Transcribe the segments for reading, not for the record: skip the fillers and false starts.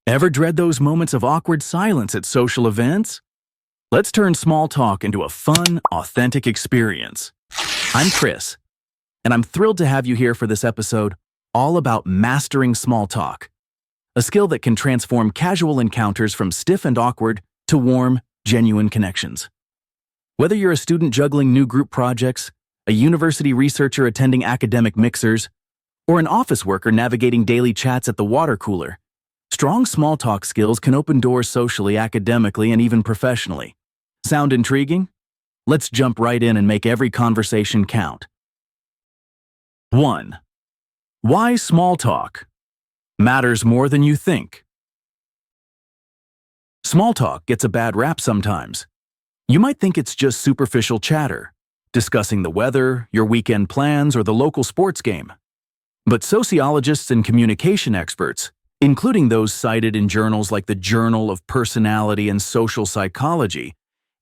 Ever dread those moments of awkward silence at social events? Let's turn small talk into a fun, authentic experience. I'm Chris, and I'm thrilled to have you here for this episode all about mastering small talk, a skill that can transform casual encounters from stiff and awkward to warm, genuine connections. Whether you're a student juggling new group projects, a university researcher attending academic mixers, or an office worker navigating daily chats at the water cooler, strong small talk skills can open doors socially, academically, and even professionally. Sound intriguing? Let's jump right in and make every conversation count. 1. Why small talk matters more than you think. Small talk gets a bad rap sometimes. You might think it's just superficial chatter, discussing the weather, your weekend plans, or the local sports game. But sociologists and communication experts, including those cited in journals like the Journal of Personality and Social Psychology,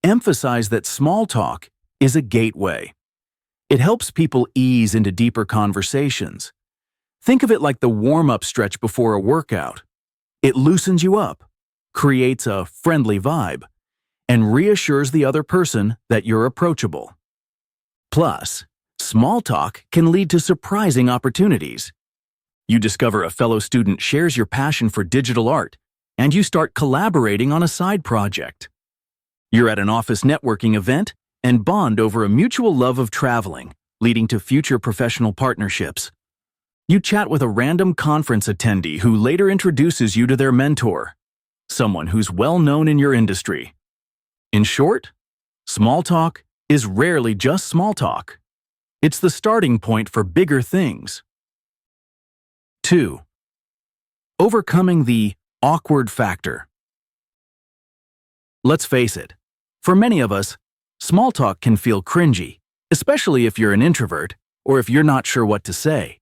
emphasize that small talk is a gateway. It helps people ease into deeper conversations. Think of it like the warm-up stretch before a workout. It loosens you up, creates a friendly vibe, and reassures the other person that you're approachable. Plus, small talk can lead to surprising opportunities. You discover a fellow student shares your passion for digital art, and you start collaborating on a side project. You're at an office networking event and bond over a mutual love of traveling, leading to future professional partnerships. You chat with a random conference attendee who later introduces you to their mentor, someone who's well known in your industry. In short, small talk is rarely just small talk. It's the starting point for bigger things. 2. Overcoming the awkward factor. Let's face it, for many of us, small talk can feel cringy, especially if you're an introvert or if you're not sure what to say.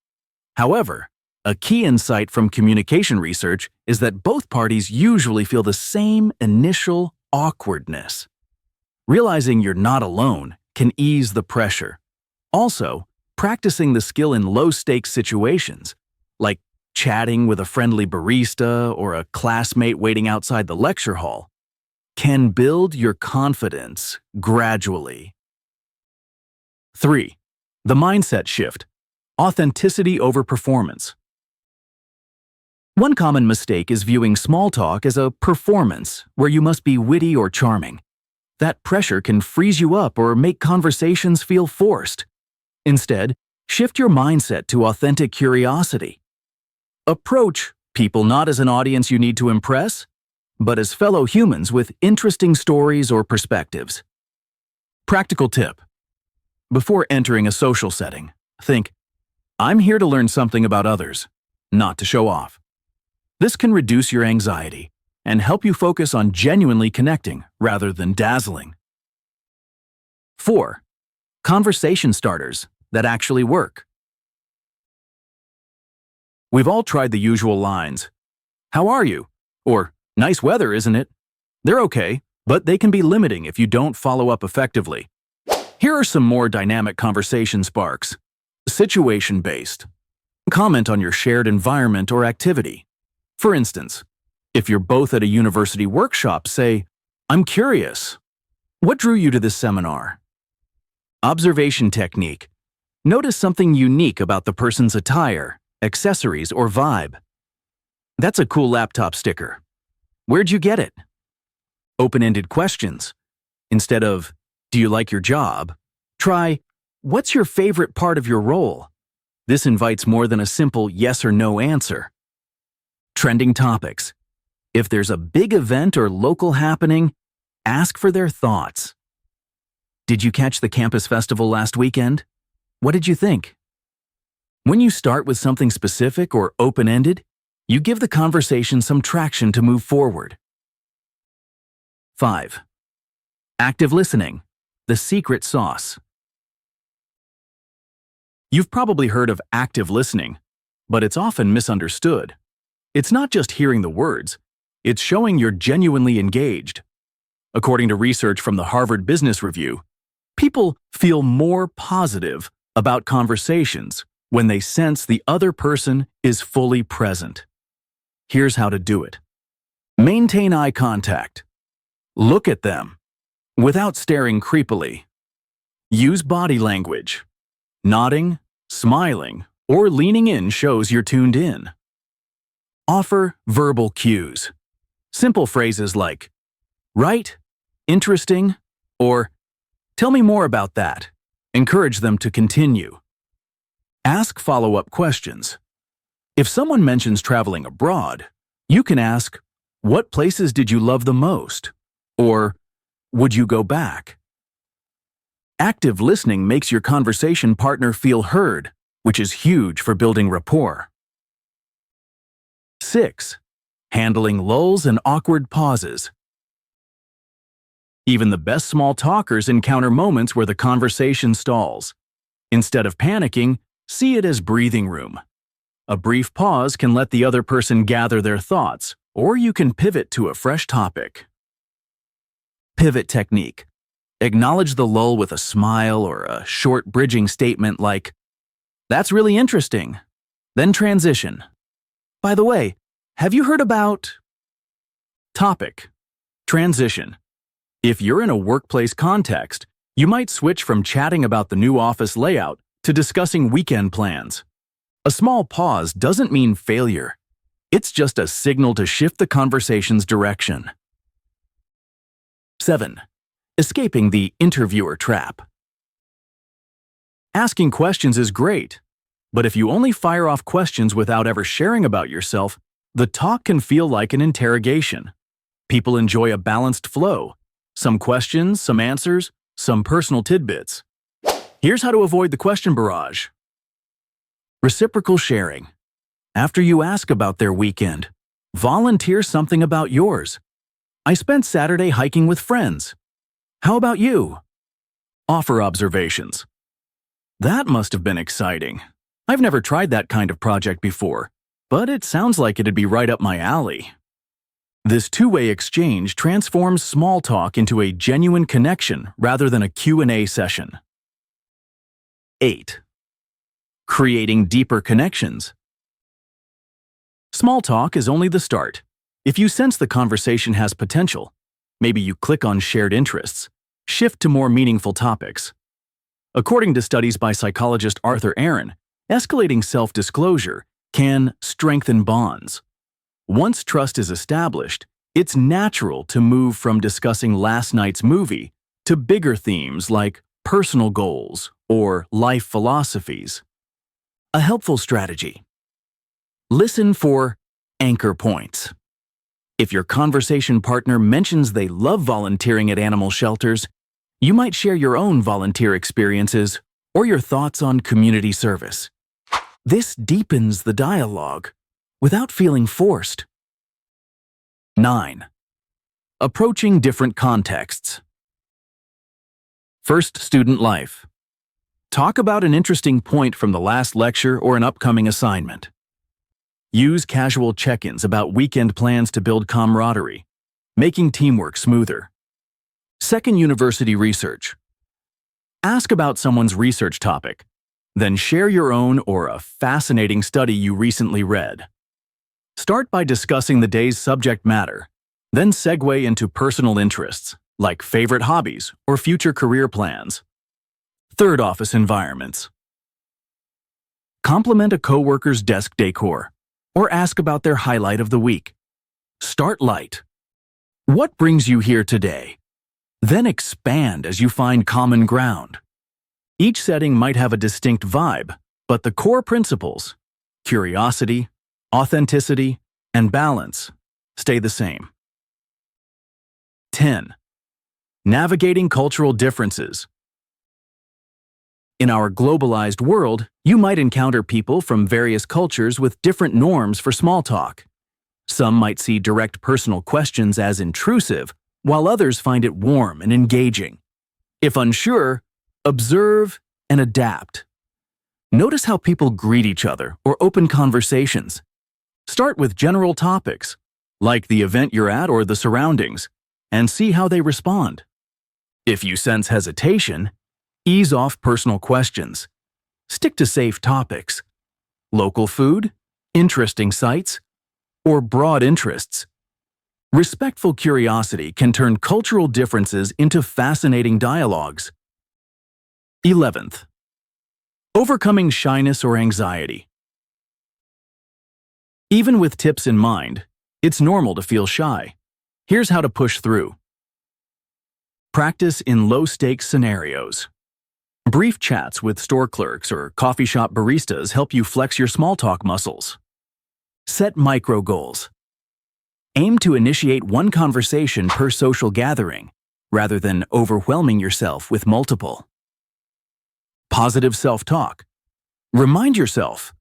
However, a key insight from communication research is that both parties usually feel the same initial awkwardness. Realizing you're not alone can ease the pressure. Also, practicing the skill in low-stakes situations, like chatting with a friendly barista or a classmate waiting outside the lecture hall, can build your confidence gradually. 3. The mindset shift. Authenticity over performance. One common mistake is viewing small talk as a performance where you must be witty or charming. That pressure can freeze you up or make conversations feel forced. Instead, shift your mindset to authentic curiosity. Approach people not as an audience you need to impress, but as fellow humans with interesting stories or perspectives. Practical tip. Before entering a social setting, think, I'm here to learn something about others, not to show off. This can reduce your anxiety and help you focus on genuinely connecting rather than dazzling. 4. Conversation starters that actually work. We've all tried the usual lines. How are you? Or, nice weather, isn't it? They're okay, but they can be limiting if you don't follow up effectively. Here are some more dynamic conversation sparks. Situation-based. Comment on your shared environment or activity. For instance, if you're both at a university workshop, say, I'm curious. What drew you to this seminar? Observation technique. Notice something unique about the person's attire, accessories, or vibe. That's a cool laptop sticker. Where'd you get it? Open-ended questions. Instead of, do you like your job? Try, what's your favorite part of your role? This invites more than a simple yes or no answer. Trending topics. If there's a big event or local happening, ask for their thoughts. Did you catch the campus festival last weekend? What did you think? When you start with something specific or open-ended, you give the conversation some traction to move forward. 5. Active listening, the secret sauce. You've probably heard of active listening, but it's often misunderstood. It's not just hearing the words, it's showing you're genuinely engaged. According to research from the Harvard Business Review, people feel more positive about conversations when they sense the other person is fully present. Here's how to do it. Maintain eye contact. Look at them without staring creepily. Use body language. Nodding, smiling, or leaning in shows you're tuned in. Offer verbal cues. Simple phrases like, right, interesting, or tell me more about that. Encourage them to continue. Ask follow-up questions. If someone mentions traveling abroad, you can ask, what places did you love the most? Or, would you go back? Active listening makes your conversation partner feel heard, which is huge for building rapport. 6. Handling lulls and awkward pauses. Even the best small talkers encounter moments where the conversation stalls. Instead of panicking, see it as breathing room. A brief pause can let the other person gather their thoughts, or you can pivot to a fresh topic. Pivot technique. Acknowledge the lull with a smile or a short bridging statement like, "That's really interesting." Then transition. "By the way, have you heard about…" Topic. Transition. If you're in a workplace context, you might switch from chatting about the new office layout to discussing weekend plans. A small pause doesn't mean failure. It's just a signal to shift the conversation's direction. 7. Escaping the interviewer trap. Asking questions is great, but if you only fire off questions without ever sharing about yourself, the talk can feel like an interrogation. People enjoy a balanced flow. Some questions, some answers, some personal tidbits. Here's how to avoid the question barrage. Reciprocal sharing. After you ask about their weekend, volunteer something about yours. "I spent Saturday hiking with friends. How about you?" Offer observations. "That must have been exciting. I've never tried that kind of project before, but it sounds like it'd be right up my alley." This two-way exchange transforms small talk into a genuine connection rather than a Q&A session. 8. Creating deeper connections. Small talk is only the start. If you sense the conversation has potential, maybe you click on shared interests, shift to more meaningful topics. According to studies by psychologist Arthur Aaron, escalating self-disclosure can strengthen bonds. Once trust is established, it's natural to move from discussing last night's movie to bigger themes like personal goals or life philosophies. A helpful strategy. Listen for anchor points. If your conversation partner mentions they love volunteering at animal shelters, you might share your own volunteer experiences or your thoughts on community service. This deepens the dialogue without feeling forced. 9. Approaching different contexts. First, student life. Talk about an interesting point from the last lecture or an upcoming assignment. Use casual check-ins about weekend plans to build camaraderie, making teamwork smoother. Second, university research. Ask about someone's research topic, then share your own or a fascinating study you recently read. Start by discussing the day's subject matter, then segue into personal interests, like favorite hobbies or future career plans. Third, office environments. Compliment a coworker's desk decor, or ask about their highlight of the week. Start light. What brings you here today? Then expand as you find common ground. Each setting might have a distinct vibe, but the core principles, curiosity, authenticity, and balance, stay the same. 10. Navigating cultural differences. In our globalized world, you might encounter people from various cultures with different norms for small talk. Some might see direct personal questions as intrusive, while others find it warm and engaging. If unsure, observe and adapt. Notice how people greet each other or open conversations. Start with general topics, like the event you're at or the surroundings, and see how they respond. If you sense hesitation, ease off personal questions. Stick to safe topics. Local food, interesting sights, or broad interests. Respectful curiosity can turn cultural differences into fascinating dialogues. 11th, overcoming shyness or anxiety. Even with tips in mind, it's normal to feel shy. Here's how to push through. Practice in low-stakes scenarios. Brief chats with store clerks or coffee shop baristas help you flex your small talk muscles. Set micro goals. Aim to initiate one conversation per social gathering, rather than overwhelming yourself with multiple. Positive self-talk. Remind yourself,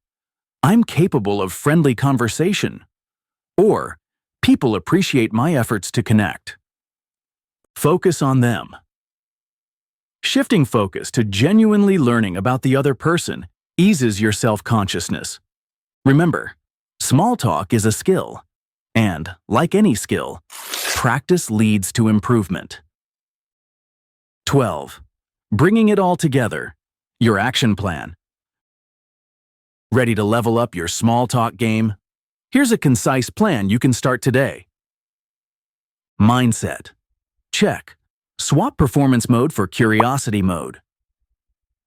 I'm capable of friendly conversation, or people appreciate my efforts to connect. Focus on them. Shifting focus to genuinely learning about the other person eases your self-consciousness. Remember, small talk is a skill, and, like any skill, practice leads to improvement. 12. Bringing it all together. Your action plan. Ready to level up your small talk game? Here's a concise plan you can start today. Mindset. Check. Swap performance mode for curiosity mode.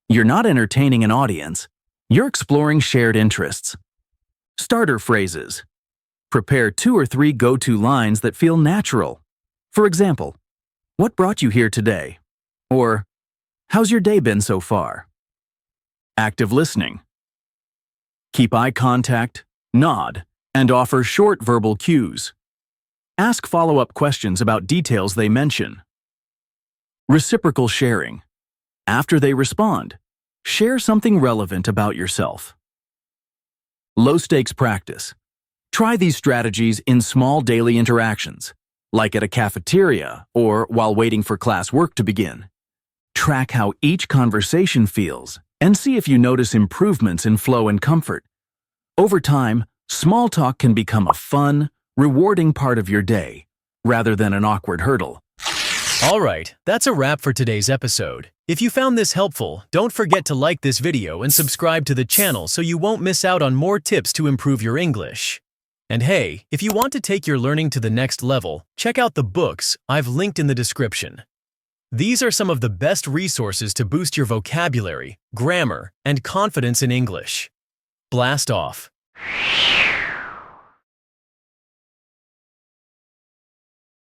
You're not entertaining an audience, you're exploring shared interests. Starter phrases. Prepare 2 or 3 go-to lines that feel natural. For example, what brought you here today? Or, how's your day been so far? Active listening. Keep eye contact, nod, and offer short verbal cues. Ask follow-up questions about details they mention. Reciprocal sharing. After they respond, share something relevant about yourself. Low-stakes practice. Try these strategies in small daily interactions, like at a cafeteria or while waiting for class work to begin. Track how each conversation feels and see if you notice improvements in flow and comfort. Over time, small talk can become a fun, rewarding part of your day, rather than an awkward hurdle. Alright, that's a wrap for today's episode. If you found this helpful, don't forget to like this video and subscribe to the channel so you won't miss out on more tips to improve your English. And hey, if you want to take your learning to the next level, check out the books I've linked in the description. These are some of the best resources to boost your vocabulary, grammar, and confidence in English. Blast off!